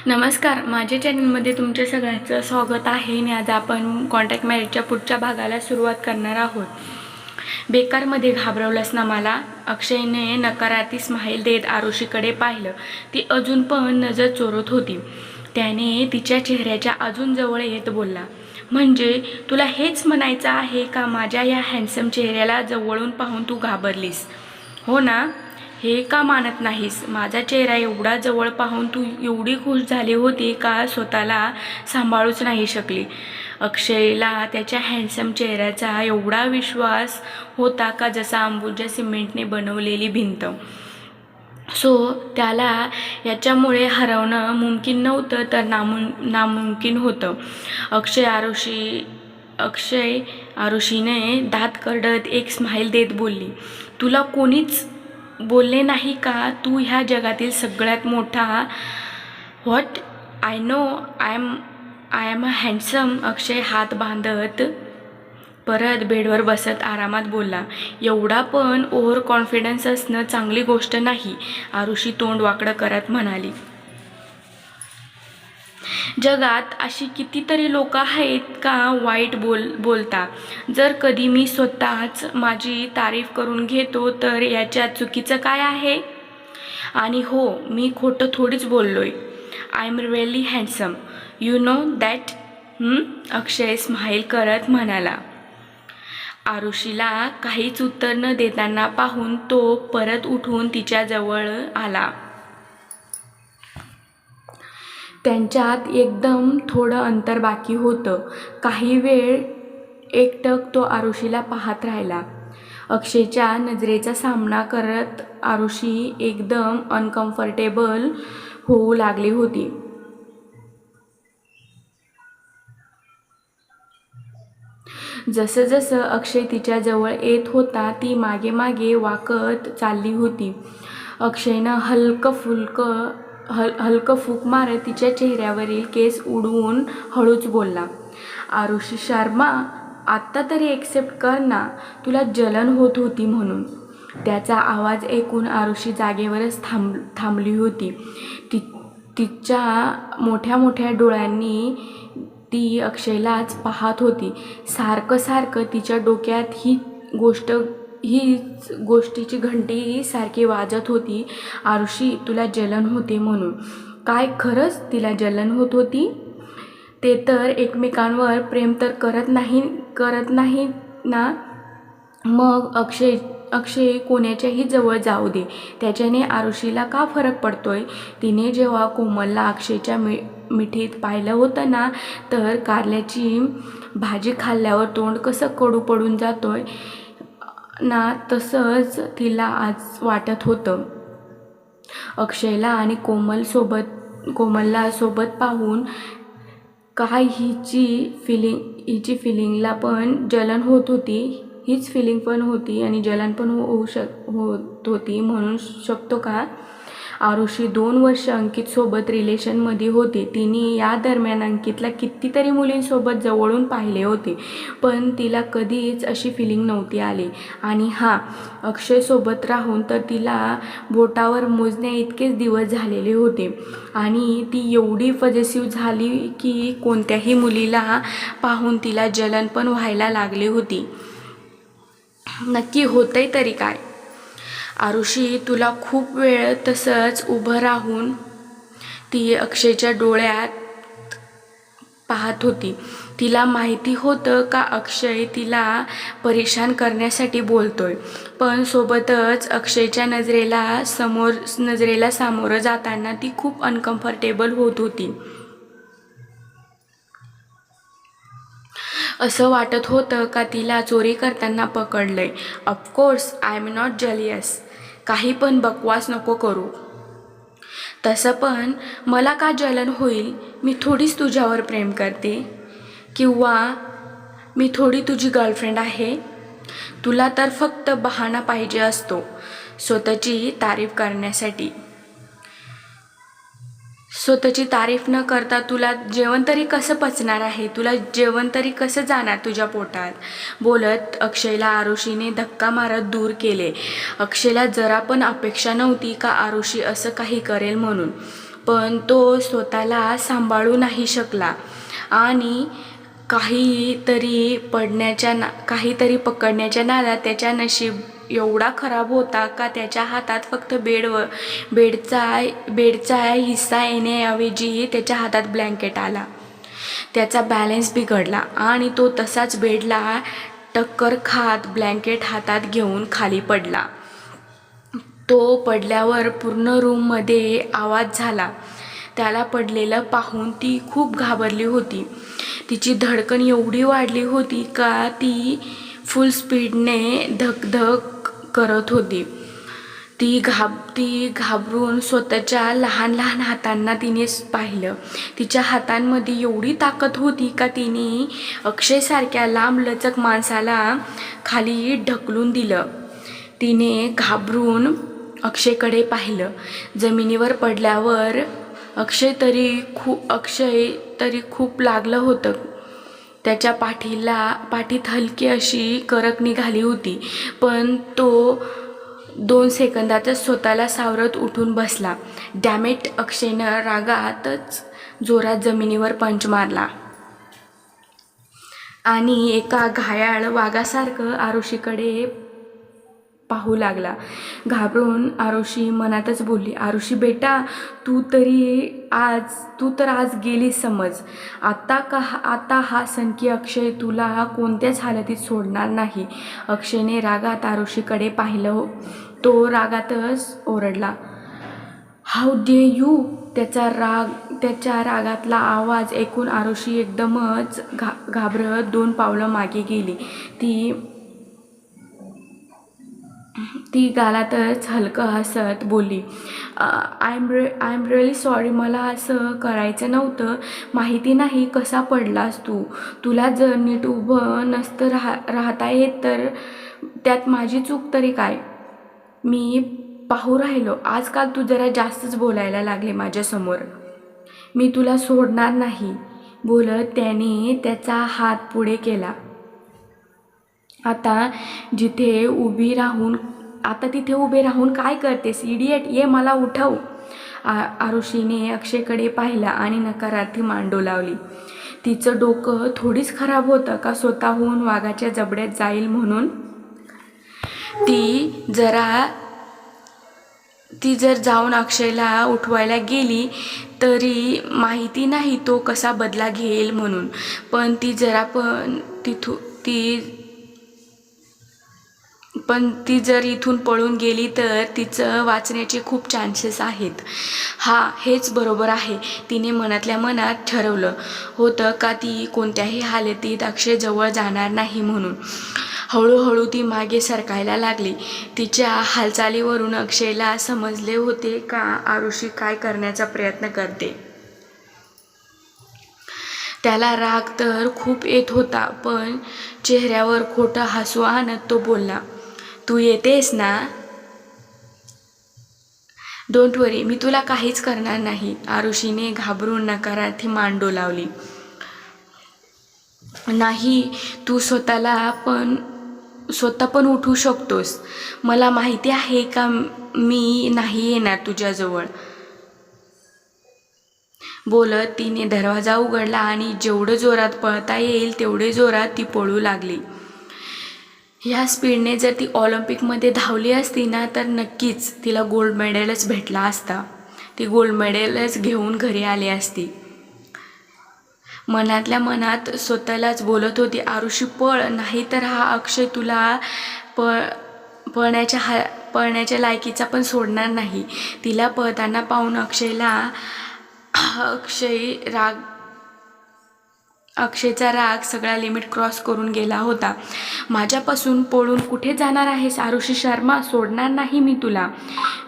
नमस्कार, माझ्या चॅनलमध्ये तुमच्या सगळ्यांचं स्वागत आहे आणि आज आपण कॉन्टॅक्ट मॅरेजच्या पुढच्या भागाला सुरुवात करणार आहोत. बेकारमध्ये घाबरवलंस ना मला. अक्षयने नकारार्थी स्माईल देत आरुषीकडे पाहिलं. ती अजून पण नजर चोरत होती. त्याने तिच्या चेहऱ्याच्या अजून जवळ येत बोलला, म्हणजे तुला हेच म्हणायचं आहे का माझ्या या हँडसम चेहऱ्याला जवळून पाहून तू घाबरलीस, हो ना? हे का मानत नाहीस? माझा चेहरा एवढा जवळ पाहून तू एवढी खुश झाली होती का स्वतःला सांभाळूच नाही शकली? अक्षयला त्याच्या हँडसम चेहऱ्याचा एवढा विश्वास होता का जसा अंबुजा सिमेंटने बनवलेली भिंत. त्याला याच्यामुळे हरवणं मुमकिन नव्हतं तर नामुमकिन होतं. अक्षय आरुषीने दात करडत एक स्माईल देत बोलली, तुला कोणीच बोलले नाही का तू ह्या जगातील सगळ्यात मोठा? What? I know I am a handsome. Akshay हात बांधत परत बेडवर बसत आरामात बोलला, एवढा पण ओव्हर कॉन्फिडन्स असणं चांगली गोष्ट नाही. आरुषी तोंड वाकडं करत म्हणाली, जगात अशी कितीतरी लोक आहेत का वाईट बोलता. जर कधी मी स्वतःच माझी तारीफ करून घेतो तर याच्यात चुकीचं काय आहे? आणि हो, मी खोटं थोडीच बोललोय. I am really handsome, you know that. Akshay smile करत म्हणाला. आरुषीला काहीच उत्तर न देताना पाहून तो परत उठून तिच्या जवळ आला. त्यांच्यात एकदम थोडं अंतर बाकी होतं. काही वेळ एकटक तो आरुषीला पाहत राहिला. अक्षयच्या नजरेचा सामना करत आरुषी एकदम अनकम्फर्टेबल होऊ लागली होती. जसं जसं अक्षय तिच्या जवळ येत होता ती मागे मागे वाकत चालली होती. अक्षयनं हलकं फूक मारत तिच्या चेहऱ्यावरील केस उडवून हळूच बोलला, आरुषी शर्मा, आत्ता तरी एक्सेप्ट कर ना, तुला जलन होत होती म्हणून. त्याचा आवाज ऐकून आरुषी जागेवरच थांबली होती. तिच्या मोठ्या मोठ्या डोळ्यांनी ती अक्षयलाच पाहत होती. सारखं तिच्या डोक्यात हीच गोष्टीची घंटी सारखी वाजत होती. आरुषी, तुला जलन होते म्हणून. काय खरंच तिला जलन होत होती? ते तर एकमेकांवर प्रेम तर करत नाही ना. मग अक्षय कोणाच्याही जवळ जाऊ दे, त्याच्याने आरुषीला का फरक पडतोय? तिने जेव्हा कोमलला अक्षयच्या मिठीत पाहिलं होतं ना, तर कारल्याची भाजी खाल्ल्यावर तोंड कसं कडू पडून जातोय ना, तसंच तिला आज वाटत होतं. अक्षयला आणि कोमलला सोबत पाहून काय हिची फिलिंगला पण जलन होत होती. हीच फिलिंग पण होती आणि जलन पण होत होती म्हणू शकतो का? आरुषी 2 वर्ष अंकितसोबत रिलेशनमध्ये होती. तिने या दरम्यान अंकितला कितीतरी मुलींसोबत जवळून पाहिले होते, पण तिला कधीच अशी फिलिंग नव्हती आली. आणि अक्षयसोबत राहून तर तिला बोटावर मोजण्या इतकेच दिवस झालेले होते आणि ती एवढी पॉझिटिव्ह झाली की कोणत्याही मुलीला पाहून तिला जलन पण व्हायला लागली होती. नक्की होतंय तरी काय? आरुषी, तुला खूप वेळ तसंच उभं राहून ती अक्षयच्या डोळ्यात पाहत होती. तिला माहिती होतं का अक्षय तिला परेशान करण्यासाठी बोलतोय, पण सोबतच अक्षयच्या नजरेला सामोरं जाताना ती खूप अनकम्फर्टेबल होत होती. असं वाटत होतं का तिला चोरी करताना पकडलंय. Of course I am not jealous. काही पण बकवास नको करू. तसं पण मला का जलन होईल? मी थोडीच तुझ्यावर प्रेम करते, किंवा मी थोडी तुझी गर्लफ्रेंड आहे. तुला तर फक्त बहाणा पाहिजे असतो स्वतःची तारीफ करण्यासाठी. स्वतःची तारीफ न करता तुला जेवण तरी कसं पचणार आहे? तुला जेवण तरी कसं जाणार तुझ्या पोटात? बोलत अक्षयला आरुषीने धक्का मारत दूर केले. अक्षयला जरा पण अपेक्षा नव्हती का आरुषी असं काही करेल म्हणून, पण तो स्वतःला सांभाळू नाही शकला आणि काहीतरी पकडण्याच्या नादात त्याच्या नशीब एवढा खराब होता का त्याच्या हातात फक्त बेडचा हिस्सा येण्याऐवजी त्याच्या हातात ब्लँकेट आला. त्याचा बॅलन्स बिघडला आणि तो तसाच बेडला टक्कर खात ब्लँकेट हातात घेऊन खाली पडला. तो पडल्यावर पूर्ण रूममध्ये आवाज झाला. त्याला पडलेलं पाहून ती खूप घाबरली होती. तिची धडकन एवढी वाढली होती का ती फुल स्पीडने धकधक करत होती. ती घाबरून स्वतःच्या लहान लहान हातांना तिने पाहिलं. तिच्या हातांमध्ये एवढी ताकद होती का तिने अक्षयसारख्या लांबलचक माणसाला खाली ढकलून दिलं. तिने घाबरून अक्षयकडे पाहिलं. जमिनीवर पडल्यावर अक्षय तरी खूप लागलं होतं. त्याच्या पाठीत हलकी अशी करक निघाली होती, पण तो 2 सेकंदातच स्वतःला सावरत उठून बसला. डॅमेट, अक्षयनं रागातच जोरात जमिनीवर पंच मारला आणि एका घायाळ वाघासारखं आरुषीकडे पाहू लागला. घाबरून आरुषी मनातच बोलली, आरुषी बेटा, तू तर आज गेलीस समज. आता हा सनकी अक्षय तुला कोणत्याच हालतीत सोडणार नाही. अक्षयने रागात आरुषीकडे पाहिलं. तो रागातच ओरडला, हाऊ डे यू. त्याच्या रागातला आवाज ऐकून आरुषी एकदमच घाबरत 2 पावलं मागे गेली. ती गालातच हलकं हसत बोलली, आय एम रिअली सॉरी. मला असं करायचं नव्हतं. माहिती नाही कसा पडलास तू. तुला जर नीट उभं नसतं राहता येत तर त्यात माझी चूक तरी काय. मी पाहू राहिलो. आजकाल तू जरा जास्तच बोलायला लागले माझ्यासमोर. मी तुला सोडणार नाही. बोलत त्याने त्याचा हात पुढे केला. आता तिथे उभे राहून काय करतेस इडियट. ये मला उठव. आरुषीने अक्षयकडे पाहिला आणि नकारार्थी मान डोलावली. तिचं डोकं थोडीच खराब होतं का स्वतःहून वाघाच्या जबड्यात जाईल म्हणून. ती जर जाऊन अक्षयला उठवायला गेली तरी माहिती नाही तो कसा बदला घेईल म्हणून. पण ती जर इथून पळून गेली तर तिचं वाचण्याचे खूप चान्सेस आहेत. हेच बरोबर आहे. तिने मनातल्या मनात ठरवलं होतं का ती कोणत्याही हालतीत अक्षयजवळ जाणार नाही म्हणून. हळूहळू ती मागे सरकायला लागली. तिच्या हालचालीवरून अक्षयला समजले होते का आरुषी काय करण्याचा प्रयत्न करते. त्याला राग तर खूप येत होता, पण चेहऱ्यावर खोटं हसू आणत तो बोलला, तू येतेस ना. डोंट वरी, मी तुला काहीच करणार नाही. आरुषीने घाबरून नकारार्थी मान डोलावली. नाही, तू स्वतः पण उठू शकतोस. मला माहिती आहे का मी नाही येणार तुझ्याजवळ. बोलत तिने दरवाजा उघडला आणि जेवढं जोरात पळता येईल तेवढे जोरात ती पळू लागली. ह्या स्पीडने जर ती ऑलिम्पिकमध्ये धावली असती ना तर नक्कीच तिला गोल्ड मेडलच भेटला असता. ती गोल्ड मेडलच घेऊन घरी आली असती. मनातल्या मनात स्वतःलाच बोलत होती, आरुषी पळ, नाही तर हा अक्षय तुला पळण्याच्या लायकीचा पण सोडणार नाही. तिला पळताना पाहून अक्षयचा राग सगळा लिमिट क्रॉस करून गेला होता. माझ्यापासून पळून कुठे जाणार आहेस आरुषी शर्मा. सोडणार नाही मी तुला.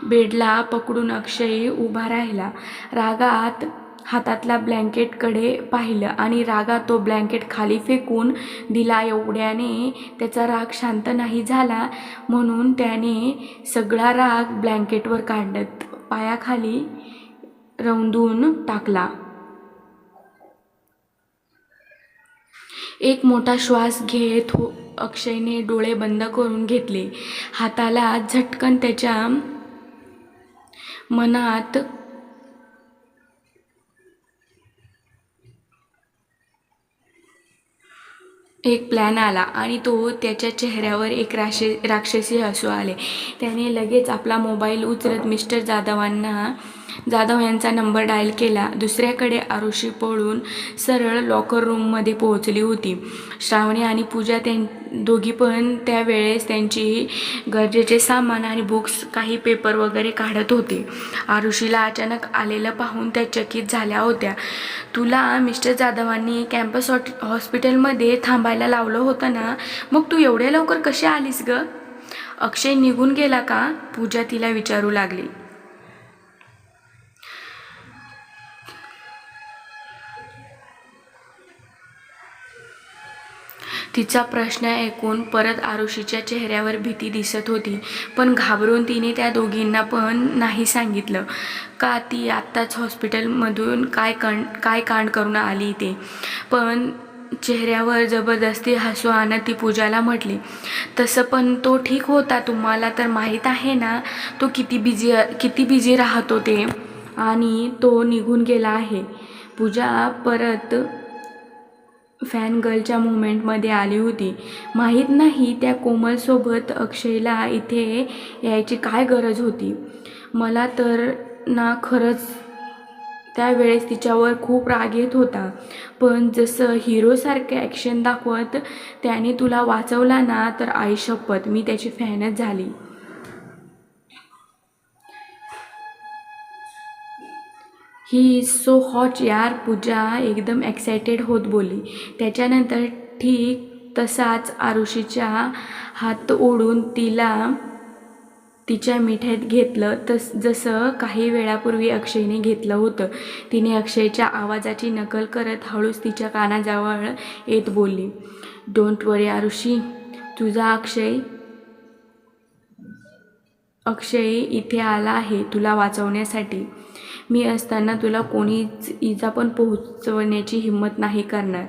बेडला पकडून अक्षय उभा राहिला. रागात हातातल्या ब्लँकेटकडे पाहिलं आणि रागात तो ब्लँकेट खाली फेकून दिला. एवढ्याने त्याचा राग शांत नाही झाला म्हणून त्याने सगळा राग ब्लँकेटवर काढत पायाखाली रौंदून टाकला. एक मोठा श्वास घेत अक्षयने डोळे बंद करून घेतले. हाताला झटकन त्याच्या मनात एक प्लॅन आला आणि तो त्याच्या चेहऱ्यावर एक राक्षसी हसू आले. त्याने लगेच आपला मोबाईल उचलत मिस्टर जाधव यांचा नंबर डायल केला. दुसऱ्याकडे आरुषी पळून सरळ लॉकर रूममध्ये पोहोचली होती. श्रावणी आणि पूजा दोघी पण त्यावेळेस त्यांची गरजेचे सामान आणि बुक्स, काही पेपर वगैरे काढत होते. आरुषीला अचानक आलेलं पाहून त्या चकित झाल्या होत्या. तुला मिस्टर जाधवांनी कॅम्पस हॉस्पिटलमध्ये थांबायला लावलं होतं ना, मग तू एवढ्या लवकर कशी आलीस ग? अक्षय निघून गेला का? पूजा तिला विचारू लागली. तिचा प्रश्न ऐकून परत आरुषीच्या चेहऱ्यावर भीती दिसत होती, पण घाबरून तिने त्या दोघींना पण नाही सांगितलं का ती आत्ताच हॉस्पिटलमधून काय कांड करून आली ते. पण चेहऱ्यावर जबरदस्ती हसू आणत ती पूजाला म्हटली, तसं पण तो ठीक होता. तुम्हाला तर माहीत आहे ना तो किती बिझी राहतो ते, आणि तो निघून गेला आहे. पूजा परत फॅन गर्लच्या मुवमेंटमध्ये आली होती. माहीत नाही त्या कोमलसोबत अक्षयला इथे यायची काय गरज होती. मला तर ना खरंच त्यावेळेस तिच्यावर खूप राग येत होता, पण जसं हिरोसारखे ॲक्शन दाखवत त्याने तुला वाचवला ना, तर आई शपथ मी त्याची फॅनच झाली. ही इज सो हॉट यार, पूजा एकदम एक्सायटेड होत बोलली. त्याच्यानंतर ठीक तसाच आरुषीच्या हात ओढून तिला तिच्या मिठीत घेतलं, जसं काही वेळापूर्वी अक्षयने घेतलं होतं. तिने अक्षयच्या आवाजाची नकल करत हळूच तिच्या कानाजवळ येत बोलली, डोंट वरी आरुषी, तुझा अक्षय इथे आला आहे तुला वाचवण्यासाठी. मी असताना तुला कोणीच इजा पण पोहोचवण्याची हिंमत नाही करणार.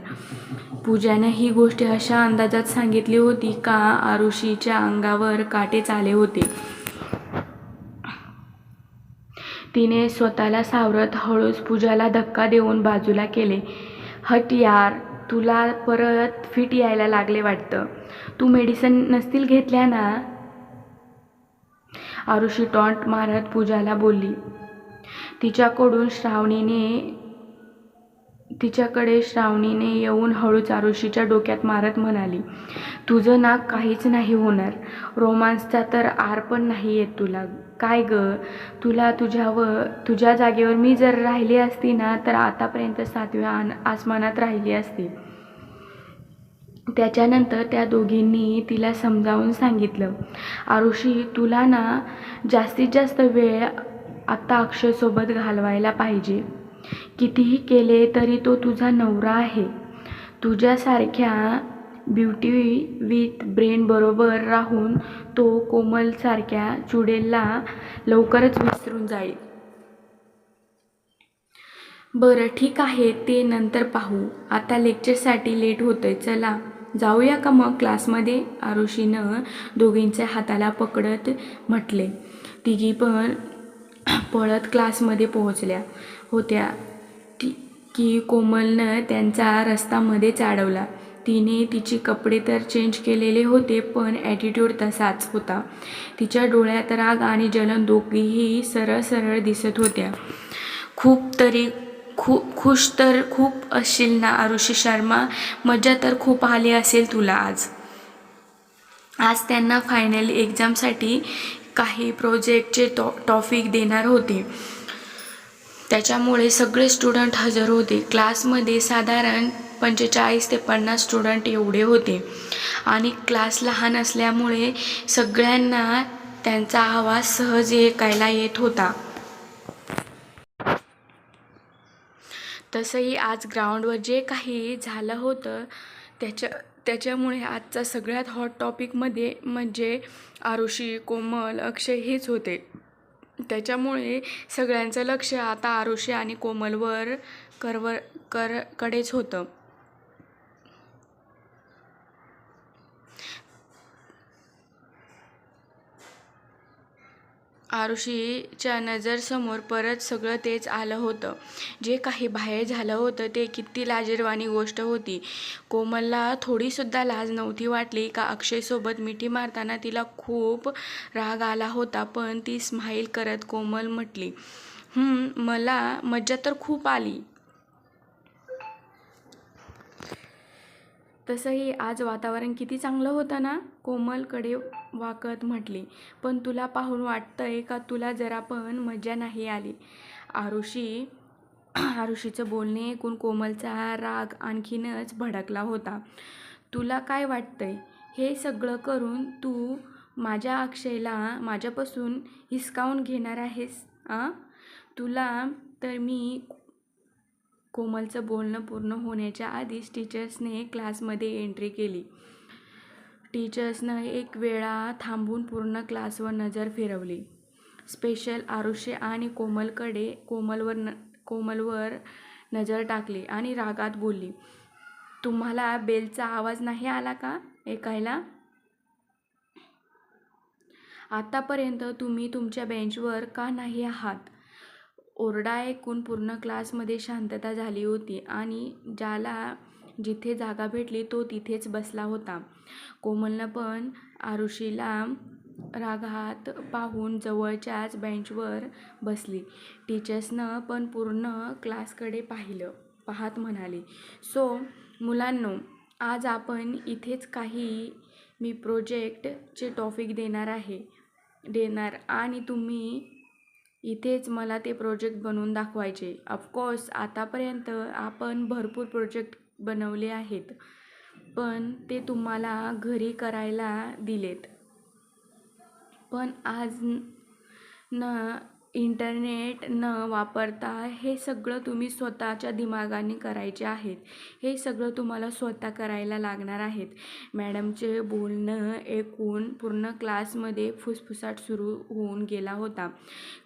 पूजाने ही गोष्ट अशा अंदाजात सांगितली होती का आरुषीच्या अंगावर काटेच आले होते. तिने स्वतःला सावरत हळूच पूजाला धक्का देऊन बाजूला केले. हट यार, तुला परत फिट यायला लागले वाटतं. तू मेडिसिन नसतील घेतल्या ना? आरुषी टॉन्ट मारत पूजाला बोलली. तिच्याकडे श्रावणीने येऊन हळूच आरुषीच्या डोक्यात मारत म्हणाली, तुझं ना काहीच नाही होणार. रोमांसचा तर आर पण नाही येत तुला. काय ग, तुझ्या जागेवर मी जर राहिली असती ना, तर आतापर्यंत 7व्या आसमानात राहिली असती. त्याच्यानंतर त्या दोघींनी तिला समजावून सांगितलं, आरुषी तुला ना जास्तीत जास्त वेळ आत्ता अक्षयसोबत घालवायला पाहिजे. कितीही केले तरी तो तुझा नवरा आहे. तुझ्यासारख्या ब्युटी विथ ब्रेन बरोबर राहून तो कोमलसारख्या चुडेलला लवकरच विसरून जाईल. बरं ठीक आहे, ते नंतर पाहू. आता लेक्चरसाठी लेट होतंय, चला जाऊया का मग क्लासमध्ये? आरुषीनं दोघींच्या हाताला पकडत म्हटले. तिघी पण पळत क्लासमध्ये पोहोचल्या होत्या की कोमलनं त्यांचा रस्त्यामध्येच अडवला. तिने तिचे कपडे तर चेंज केलेले होते, पण ॲटिट्यूड तसाच होता. तिच्या डोळ्यात राग आणि जलन दोघीही सरळ सरळ दिसत होत्या. खुश तर खूप असशील ना आरुषी शर्मा? मजा तर खूप आली असेल तुला आज त्यांना फायनल एक्झामसाठी काही प्रोजेक्टचे टॉपिक देणार होते. त्याच्यामुळे सगळे स्टुडंट हजर होते. क्लासमध्ये साधारण 45 ते 50 स्टुडंट एवढे होते आणि क्लास लहान असल्यामुळे सगळ्यांना त्यांचा आवाज सहज ऐकायला येत होता. तसंही आज ग्राउंडवर जे काही झालं होतं त्याच्यामुळे आजचा सगळ्यात हॉट टॉपिकमध्ये म्हणजे आरुषी, कोमल, अक्षय हेच होते. त्याच्यामुळे सगळ्यांचं लक्ष आता आरुषी आणि कोमलवर कडेच होतं. आरुषीच्या नजरसमोर परत सगळं तेच आलं होतं. जे काही बाहेर झालं होतं ते किती लाजिरवाणी गोष्ट होती. कोमलला थोडीसुद्धा लाज नव्हती वाटली का अक्षयसोबत मिठी मारताना तिला खूप राग आला होता. पण ती स्माईल करत कोमल म्हटली, मला मज्जा तर खूप आली. तसंही आज वातावरण किती चांगलं होतं ना, कोमलकडे वाकत म्हटली. पण तुला पाहून वाटतंय का तुला जरा पण मजा नाही आली? आरुषीचं बोलणे ऐकून कोमलचा राग आणखीनच भडकला होता. तुला काय वाटतंय? हे सगळं करून तू माझ्या अक्षयला माझ्यापासून हिसकावून घेणार आहेस? तुला तर मी कोमलचं बोलणं पूर्ण होण्याच्या आधीच टीचर्सने क्लासमध्ये एंट्री केली. टीचर्सनं एक वेळा थांबून पूर्ण क्लासवर नजर फिरवली. स्पेशल आरुषी आणि कोमलवर नजर टाकली आणि रागात बोलली, तुम्हाला बेलचा आवाज नाही आला का ऐकायला? आतापर्यंत तुम्ही तुमच्या बेंचवर का नाही आहात? ओरडा ऐकून पूर्ण क्लासमध्ये शांतता झाली होती आणि ज्याला जिथे जागा भेटली तो तिथेच बसला होता. कोमलनं पण आरुषीला रागात पाहून जवळच्याच बेंचवर बसली. टीचर्सनं पण पूर्ण क्लासकडे पाहत म्हणाली, सो मुलांनो, आज आपण इथेच मी प्रोजेक्टचे टॉपिक देणार आणि तुम्ही इथेच मला ते प्रोजेक्ट बनवून दाखवायचे. ऑफकोर्स आतापर्यंत आपण भरपूर प्रोजेक्ट बनवले आहेत, पण ते तुम्हाला घरी करायला दिलेत. पण आज इंटरनेट न वापरता हे सगळं तुम्ही स्वतःच्या दिमागाने करायचे आहेत. हे सगळं तुम्हाला स्वतः करायला लागणार आहेत. मॅडमचे बोलणं ऐकून पूर्ण क्लासमध्ये फुसफुसाट सुरू होऊन गेला होता.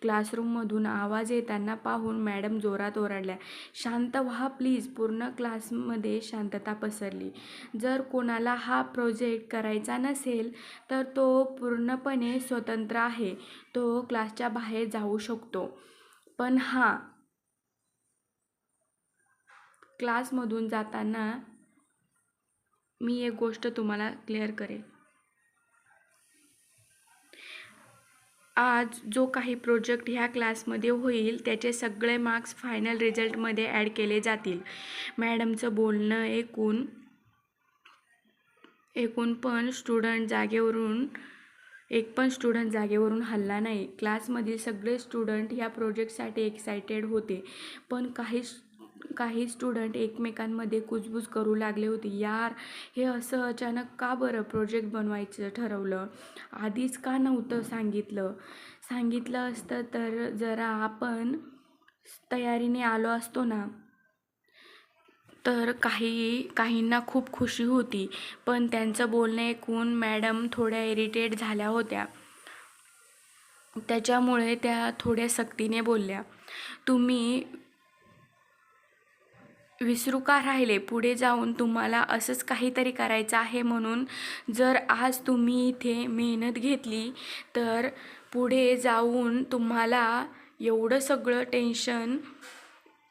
क्लासरूममधून आवाज येताना पाहून मॅडम जोरात ओरडल्या, शांत व्हा प्लीज. पूर्ण क्लासमध्ये शांतता पसरली. जर कोणाला हा प्रोजेक्ट करायचा नसेल तर तो पूर्णपणे स्वतंत्र आहे. तो क्लासच्या बाहेर जाऊ शकतो. पण क्लासमधून जाताना मी एक गोष्ट तुम्हाला क्लिअर करेन. आज जो काही प्रोजेक्ट ह्या क्लासमध्ये होईल त्याचे सगळे मार्क्स फायनल रिझल्टमध्ये ॲड केले जातील. मॅडमचं बोलणं ऐकून पण एक पण स्टुडंट जागेवरून हलला नाही. क्लासमधील सगळे स्टुडंट ह्या प्रोजेक्टसाठी एक्सायटेड होते. पण काही स्टुडंट एकमेकांमध्ये कुजबूज करू लागले होते, यार हे असं अचानक का बरं प्रोजेक्ट बनवायचं ठरवलं? आधीच का नव्हतं सांगितलं असतं तर जरा आपण तयारीने आलो असतो ना. तर काहींना खूप खुशी होती. पण त्यांचं बोलणं ऐकून मॅडम थोड्या इरिटेट झाल्या होत्या. त्याच्यामुळे त्या थोड्या सक्तीने बोलल्या, तुम्ही विसरू का राहिले? पुढे जाऊन तुम्हाला असंच काहीतरी करायचं आहे म्हणून जर आज तुम्ही इथे मेहनत घेतली तर पुढे जाऊन तुम्हाला एवढं सगळं टेन्शन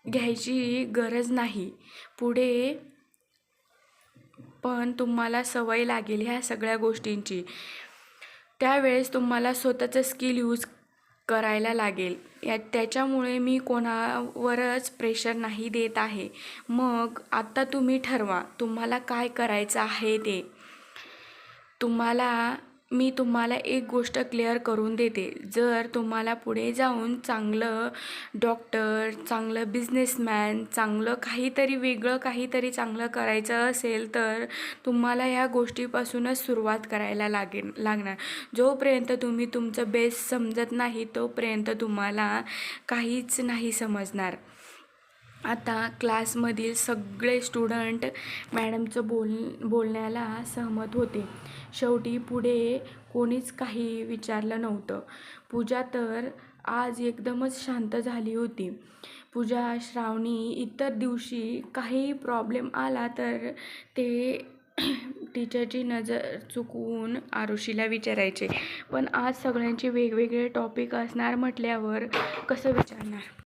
घ्यायची गरज नाही. पुढे पण तुम्हाला सवय लागेल ह्या सगळ्या गोष्टींची. त्यावेळेस तुम्हाला स्वतःचं स्किल यूज करायला लागेल. त्याच्यामुळे मी कोणावरच प्रेशर नाही देत आहे. मग आता तुम्ही ठरवा तुम्हाला काय करायचं आहे ते. मी तुम्हाला एक गोष्ट क्लिअर करून देते, जर तुम्हाला पुढे जाऊन चांगलं डॉक्टर, चांगलं बिझनेसमॅन, चांगलं वेगळं काहीतरी चांगलं करायचं असेल तर तुम्हाला ह्या गोष्टीपासूनच सुरुवात करायला लागणार. जोपर्यंत तुम्ही तुमचं बेस्ट समजत नाही तोपर्यंत तुम्हाला काहीच नाही समजणार. आता क्लासमधील सगळे स्टुडंट मॅडमचं बोलण्याला सहमत होते. शेवटी पुढे कोणीच काही विचारलं नव्हतं. पूजा तर आज एकदमच शांत झाली होती. पूजा, श्रावणी इतर दिवशी काही प्रॉब्लेम आला तर ते टीचरची नजर चुकवून आरुषीला विचारायचे. पण आज सगळ्यांचे वेगवेगळे टॉपिक असणार म्हटल्यावर कसं विचारणार.